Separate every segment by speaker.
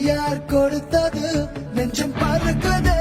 Speaker 1: யார் கொடுத்தது நெஞ்சம் பறக்குது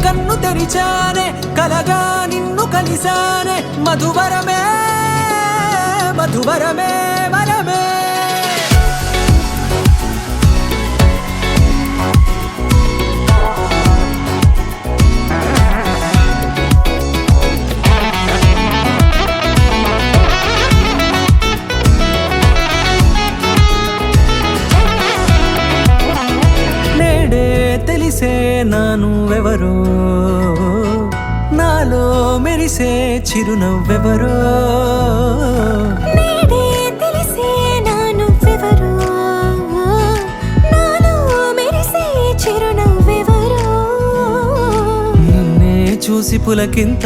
Speaker 2: కన్ను తెరిచానే కలగా నిన్ను కలిసానే మధువరమే మధువరమే వరమే నేడే తెలిసే నానువెవరో నాలో మెరిసే చిరునవ్వెవరో
Speaker 3: నేడే తెలిసే నానువెవరో నాలో మెరిసే చిరునవ్వెవరో
Speaker 2: నిన్నే చూసి పులకింత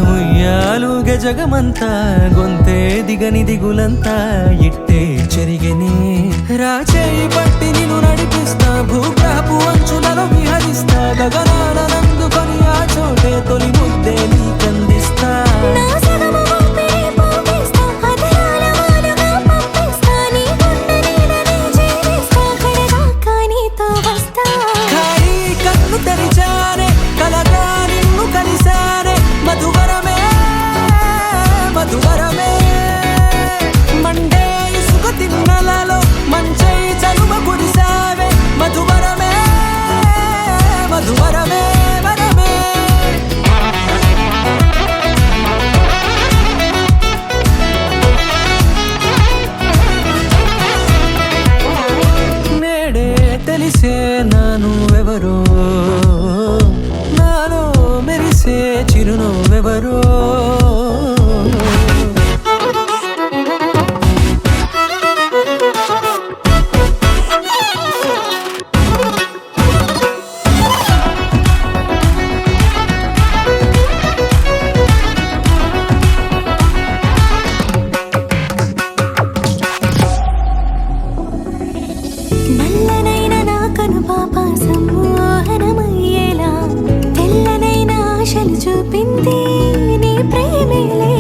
Speaker 2: ఉయ్యాలుగ జగమంతా గొంతే దిగని దిగులంతా ఇట్టే చెరిగెనే రాచేయి పట్టి నిన్ను నడిపిస్తా భూగ్రహపు అంచులలో విహరిస్తా గగనాల నందుకొని ఆ చోటే తొలి ముద్దే నీకందిస్తా
Speaker 3: నా సగమ ఊపిరి పోగిస్తా అదరాల వానగా పంపిస్తా నీ గుండె నీడనే జీవిస్తా కడదాకా నీతో వస్తా
Speaker 2: ఖాళీ కన్ను తెరిచానే కలగా నిన్ను కలిసానే మధువరమే మధువరమే మండే ఇసుక తిన్నలలో మంచై చలువ కురిసావే మధువరమే మధువరమే వరమే నేడే తెలిసే నానువెవరో నాలో మెరిసే చిరునవ్వెవరో
Speaker 3: నల్లనైన నా కనుపాప సమ్మోహనమయ్యేలా తెల్లనైన ఆశలు చూపింది నీ ప్రేమేలే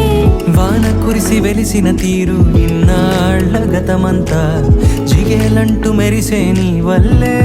Speaker 2: వాన కురిసి వెలిసిన తీరు ఇన్నాళ్ల గతమంతా జిగేలంటూ మెరిసే నీ వల్లే